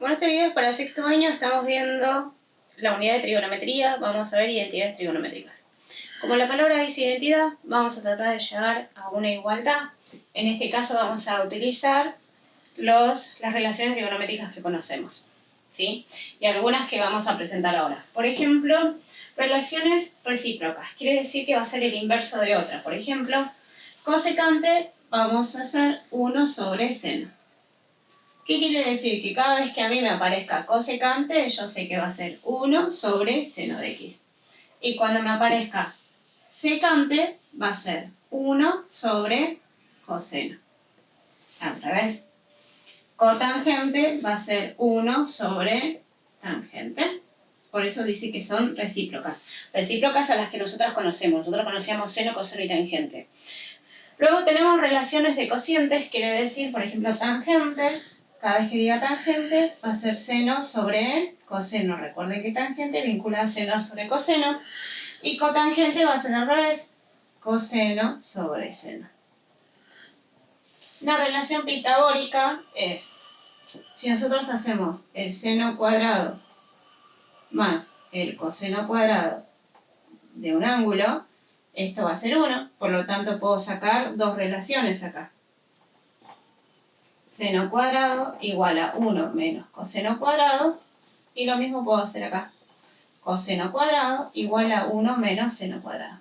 Bueno, este video es para el sexto año, estamos viendo la unidad de trigonometría, vamos a ver identidades trigonométricas. Como la palabra dice identidad, vamos a tratar de llegar a una igualdad. En este caso vamos a utilizar las relaciones trigonométricas que conocemos, ¿sí? Y algunas que vamos a presentar ahora. Por ejemplo, relaciones recíprocas, quiere decir que va a ser el inverso de otra. Por ejemplo, cosecante vamos a hacer 1 sobre seno. ¿Qué quiere decir? Que cada vez que a mí me aparezca cosecante, yo sé que va a ser 1 sobre seno de x. Y cuando me aparezca secante, va a ser 1 sobre coseno. Al revés. Cotangente va a ser 1 sobre tangente. Por eso dice que son recíprocas. Recíprocas a las que nosotros conocemos. Nosotros conocíamos seno, coseno y tangente. Luego tenemos relaciones de cocientes, quiere decir, por ejemplo, tangente. Cada vez que diga tangente, va a ser seno sobre coseno. Recuerden que tangente vincula seno sobre coseno. Y cotangente va a ser al revés, coseno sobre seno. Una relación pitagórica es, si nosotros hacemos el seno cuadrado más el coseno cuadrado de un ángulo, esto va a ser 1, por lo tanto puedo sacar dos relaciones acá. Seno cuadrado igual a 1 menos coseno cuadrado, y lo mismo puedo hacer acá. Coseno cuadrado igual a 1 menos seno cuadrado.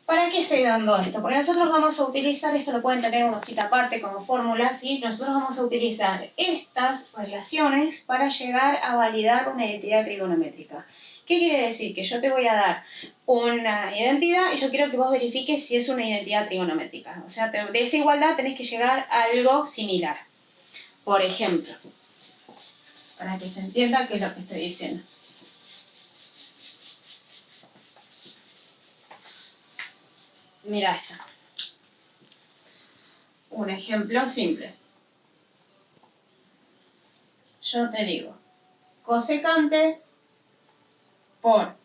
¿Para qué estoy dando esto? Porque nosotros vamos a utilizar, esto lo pueden tener en una hojita aparte como fórmula, ¿sí? Nosotros vamos a utilizar estas relaciones para llegar a validar una identidad trigonométrica. ¿Qué quiere decir? Que yo te voy a dar una identidad y yo quiero que vos verifiques si es una identidad trigonométrica. O sea, de esa igualdad tenés que llegar a algo similar. Por ejemplo, para que se entienda qué es lo que estoy diciendo. Mira esta. Un ejemplo simple. Yo te digo, cosecante por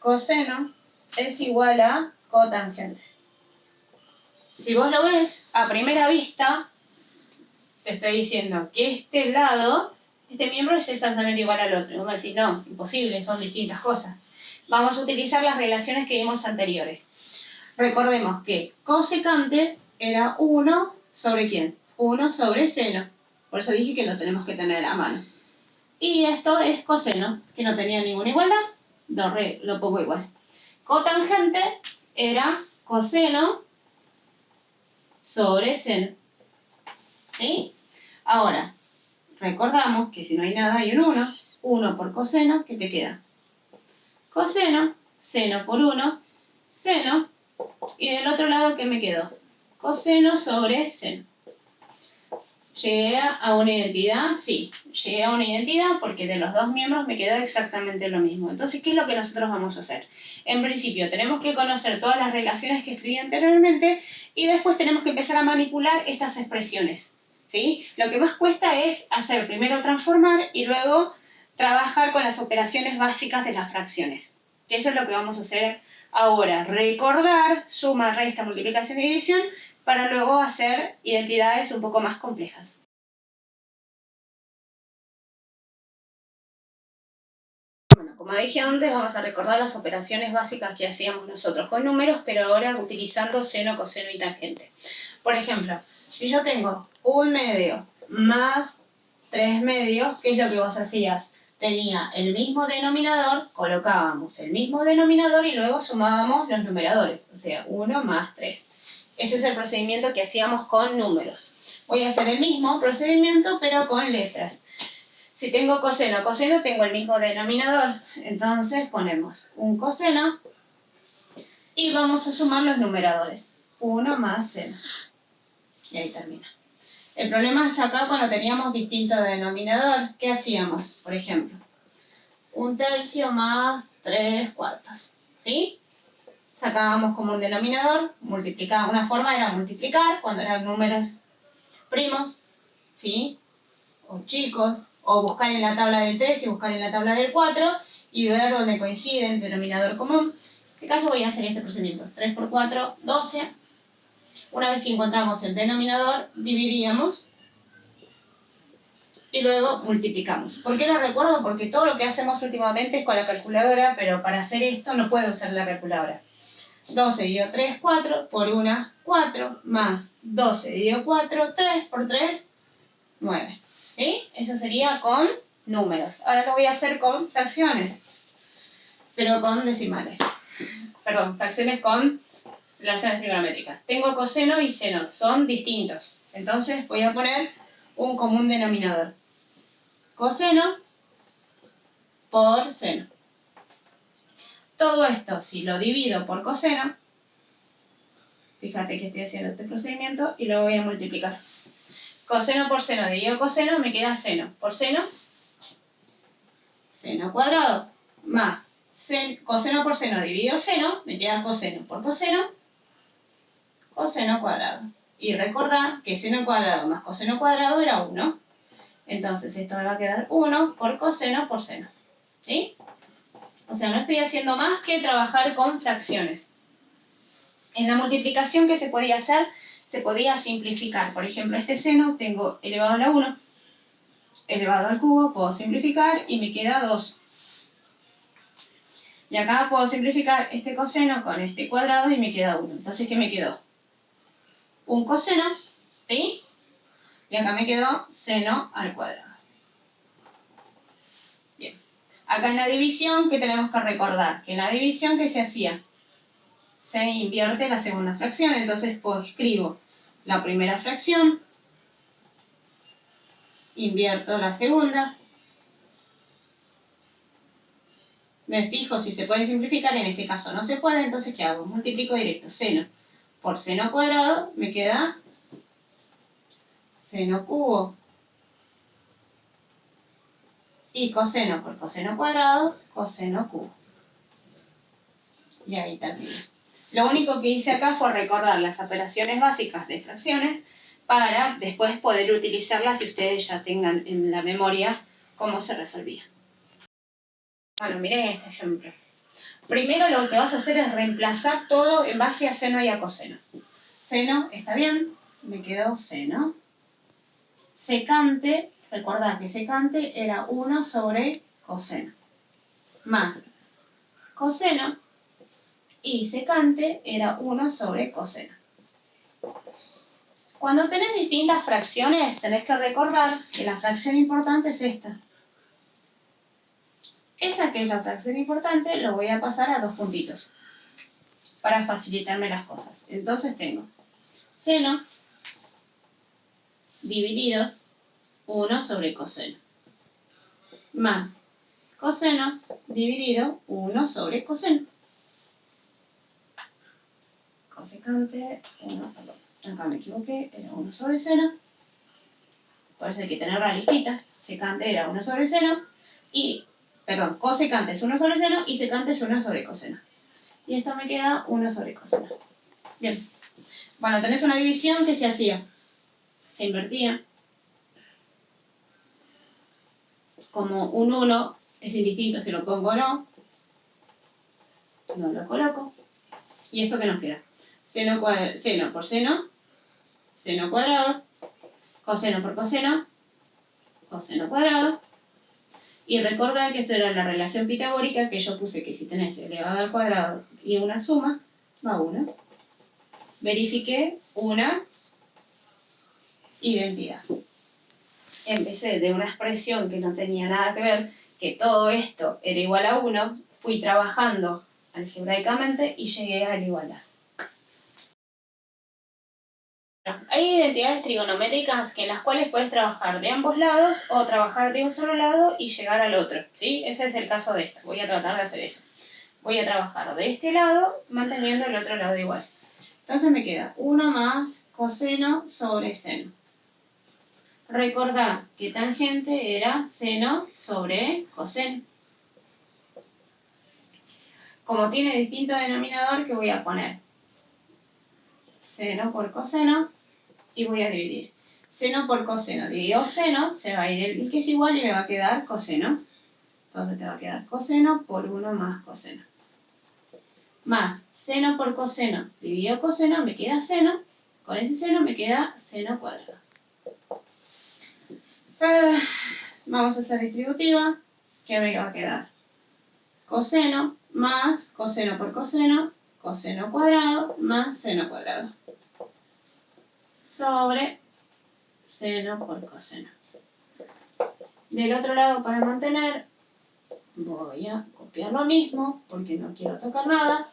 coseno es igual a cotangente. Si vos lo ves, a primera vista, te estoy diciendo que este lado, este miembro es exactamente igual al otro. Y vos me decís, no, imposible, son distintas cosas. Vamos a utilizar las relaciones que vimos anteriores. Recordemos que cosecante era 1 sobre ¿quién? 1 sobre seno. Por eso dije que lo tenemos que tener a mano. Y esto es coseno, que no tenía ninguna igualdad. Lo pongo igual. Cotangente era coseno sobre seno. ¿Sí? Ahora, recordamos que si no hay nada hay un 1. 1 por coseno, ¿qué te queda? Coseno, seno por 1, seno. Y del otro lado, ¿qué me quedó? Coseno sobre seno. ¿Llegué a una identidad? Sí, llegué a una identidad porque de los dos miembros me quedó exactamente lo mismo. Entonces, ¿qué es lo que nosotros vamos a hacer? En principio, tenemos que conocer todas las relaciones que escribí anteriormente y después tenemos que empezar a manipular estas expresiones, ¿sí? Lo que más cuesta es hacer primero transformar y luego trabajar con las operaciones básicas de las fracciones. Que eso es lo que vamos a hacer ahora. Recordar suma, resta, multiplicación y división para luego hacer identidades un poco más complejas. Bueno, como dije antes, vamos a recordar las operaciones básicas que hacíamos nosotros con números, pero ahora utilizando seno, coseno y tangente. Por ejemplo, si yo tengo 1 medio más 3 medios, ¿qué es lo que vos hacías? Tenía el mismo denominador, colocábamos el mismo denominador y luego sumábamos los numeradores, o sea, 1 más 3. Ese es el procedimiento que hacíamos con números. Voy a hacer el mismo procedimiento, pero con letras. Si tengo coseno, coseno, tengo el mismo denominador. Entonces ponemos un coseno y vamos a sumar los numeradores. 1 más seno. Y ahí termina. El problema es acá cuando teníamos distinto denominador. ¿Qué hacíamos? Por ejemplo, 1/3 más 3/4. ¿Sí? Sacábamos como un denominador, multiplicábamos. Una forma era multiplicar cuando eran números primos, ¿sí? O chicos, o buscar en la tabla del 3 y buscar en la tabla del 4 y ver dónde coinciden el denominador común. En este caso voy a hacer este procedimiento. 3 por 4, 12. Una vez que encontramos el denominador, dividíamos y luego multiplicamos. ¿Por qué lo recuerdo? Porque todo lo que hacemos últimamente es con la calculadora, pero para hacer esto no puedo usar la calculadora. 12 dividido 3, 4, por 1, 4, más 12 dividido 4, 3 por 3, 9. ¿Sí? Eso sería con números. Ahora lo voy a hacer con fracciones, pero con decimales. Perdón, fracciones con relaciones trigonométricas. Tengo coseno y seno, son distintos. Entonces voy a poner un común denominador. Coseno por seno. Todo esto, si lo divido por coseno, fíjate que estoy haciendo este procedimiento y lo voy a multiplicar. Coseno por seno dividido coseno me queda seno. Por seno, seno cuadrado, más coseno por seno dividido seno, me queda coseno por coseno, coseno cuadrado. Y recordad que seno cuadrado más coseno cuadrado era 1. Entonces esto me va a quedar 1 por coseno por seno. ¿Sí? O sea, no estoy haciendo más que trabajar con fracciones. En la multiplicación que se podía hacer, se podía simplificar. Por ejemplo, este seno tengo elevado a la 1, elevado al cubo, puedo simplificar y me queda 2. Y acá puedo simplificar este coseno con este cuadrado y me queda 1. Entonces, ¿qué me quedó? Un coseno, ¿sí? Y acá me quedó seno al cuadrado. Bien. Acá en la división, ¿qué tenemos que recordar? Que en la división, ¿qué se hacía? Se invierte la segunda fracción. Entonces, pues escribo la primera fracción, invierto la segunda, me fijo si se puede simplificar, en este caso no se puede, entonces ¿qué hago? Multiplico directo, seno por seno cuadrado, me queda seno cubo, y coseno por coseno cuadrado, coseno cubo. Y ahí termino. Lo único que hice acá fue recordar las operaciones básicas de fracciones para después poder utilizarlas y ustedes ya tengan en la memoria cómo se resolvía. Bueno, miren este ejemplo. Primero lo que vas a hacer es reemplazar todo en base a seno y a coseno. Seno, está bien, me quedó seno. Secante, recordad que secante era 1 sobre coseno. Más coseno y secante era 1 sobre coseno. Cuando tenés distintas fracciones, tenés que recordar que la fracción importante es esta. Esa que es la fracción importante, lo voy a pasar a 2 puntitos para facilitarme las cosas. Entonces tengo seno dividido 1 sobre coseno, más coseno dividido 1 sobre coseno. Cosecante, 1, perdón, acá me equivoqué, era 1 sobre seno. Por eso hay que tener la listita. Secante era 1 sobre seno y, perdón, cosecante es 1 sobre seno y secante es 1 sobre coseno. Y esto me queda 1 sobre coseno. Bien. Bueno, tenés una división que se hacía. Se invertía. Como un 1 es indistinto si lo pongo o no. No lo coloco. ¿Y esto qué nos queda? Seno por seno, seno cuadrado, coseno por coseno, coseno cuadrado. Y recordad que esto era la relación pitagórica que yo puse que si tenés elevado al cuadrado y una suma, va 1. Verifiqué una identidad. Empecé de una expresión que no tenía nada que ver, que todo esto era igual a 1, fui trabajando algebraicamente y llegué a la igualdad. Hay identidades trigonométricas en las cuales puedes trabajar de ambos lados o trabajar de un solo lado y llegar al otro, ¿sí? Ese es el caso de esta. Voy a tratar de hacer eso. Voy a trabajar de este lado manteniendo el otro lado igual. Entonces me queda 1 más coseno sobre seno. Recordad que tangente era seno sobre coseno. Como tiene distinto denominador, ¿qué voy a poner? Seno por coseno y voy a dividir. Seno por coseno dividido seno, se va a ir el que es igual y me va a quedar coseno. Entonces te va a quedar coseno por 1 más coseno. Más seno por coseno dividido coseno, me queda seno. Con ese seno me queda seno cuadrado. vamos a hacer distributiva, ¿qué me va a quedar? Coseno más coseno por coseno, coseno cuadrado más seno cuadrado. Sobre seno por coseno. Del otro lado, para mantener, voy a copiar lo mismo, porque no quiero tocar nada.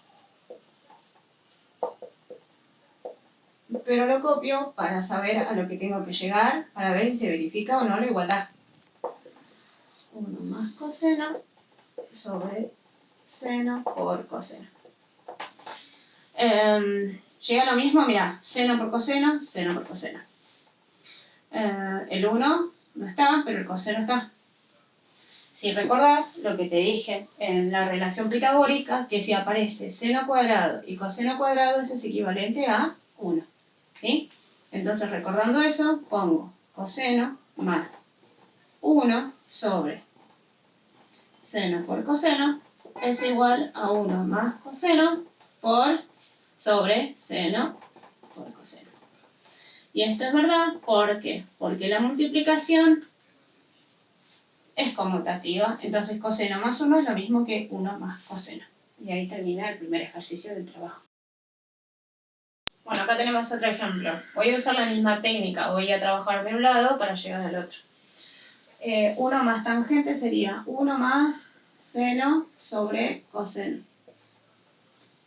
Pero lo copio para saber a lo que tengo que llegar, para ver si se verifica o no la igualdad. 1 más coseno sobre seno por coseno. Llega lo mismo, mira, seno por coseno, seno por coseno. El 1 no está, pero el coseno está. Si recordás lo que te dije en la relación pitagórica, que si aparece seno cuadrado y coseno cuadrado, eso es equivalente a 1. ¿Sí? Entonces, recordando eso, pongo coseno más 1 sobre seno por coseno es igual a 1 más coseno por sobre seno por coseno. Y esto es verdad, ¿por qué? Porque la multiplicación es conmutativa, entonces coseno más 1 es lo mismo que 1 más coseno. Y ahí termina el primer ejercicio del trabajo. Bueno, acá tenemos otro ejemplo. Voy a usar la misma técnica, voy a trabajar de un lado para llegar al otro. 1 más tangente sería 1 más seno sobre coseno.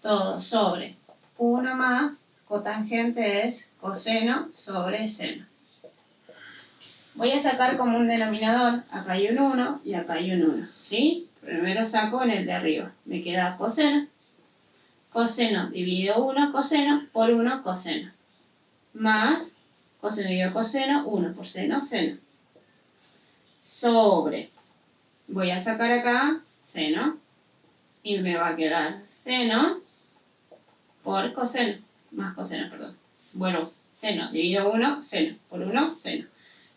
Todo sobre 1 más cotangente es coseno sobre seno. Voy a sacar como un denominador, acá hay un 1 y acá hay un 1, ¿sí? Primero saco en el de arriba, me queda coseno. Coseno dividido 1 coseno por 1 coseno. Más coseno dividido coseno, 1 por seno, seno. Sobre, voy a sacar acá seno y me va a quedar seno por coseno, más coseno, perdón. Bueno, seno dividido 1, seno, por 1, seno.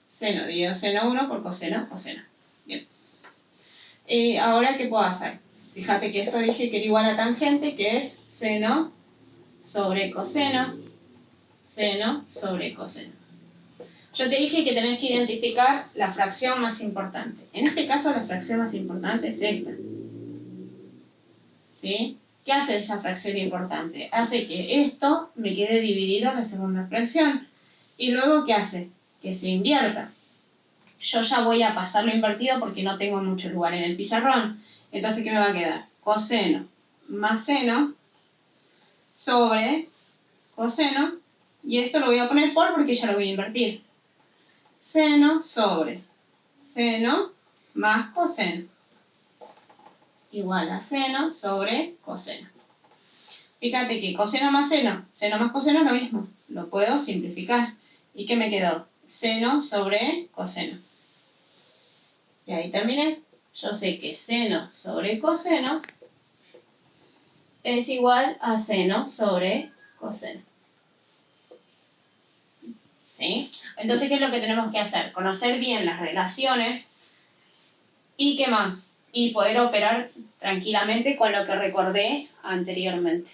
Seno dividido seno 1 por coseno, coseno. Bien. Ahora, ¿qué puedo hacer? Fíjate que esto dije que era igual a tangente, que es seno sobre coseno, seno sobre coseno. Yo te dije que tenés que identificar la fracción más importante. En este caso, la fracción más importante es esta. ¿Sí? ¿Qué hace esa fracción importante? Hace que esto me quede dividido en la segunda fracción. ¿Y luego qué hace? Que se invierta. Yo ya voy a pasarlo invertido porque no tengo mucho lugar en el pizarrón. Entonces, ¿qué me va a quedar? Coseno más seno sobre coseno. Y esto lo voy a poner por porque ya lo voy a invertir. Seno sobre seno más coseno. Igual a seno sobre coseno. Fíjate que coseno más seno más coseno es lo mismo. Lo puedo simplificar. ¿Y qué me quedó? Seno sobre coseno. Y ahí terminé. Yo sé que seno sobre coseno es igual a seno sobre coseno. ¿Sí? Entonces, ¿qué es lo que tenemos que hacer? Conocer bien las relaciones y ¿qué más? Y poder operar tranquilamente con lo que recordé anteriormente.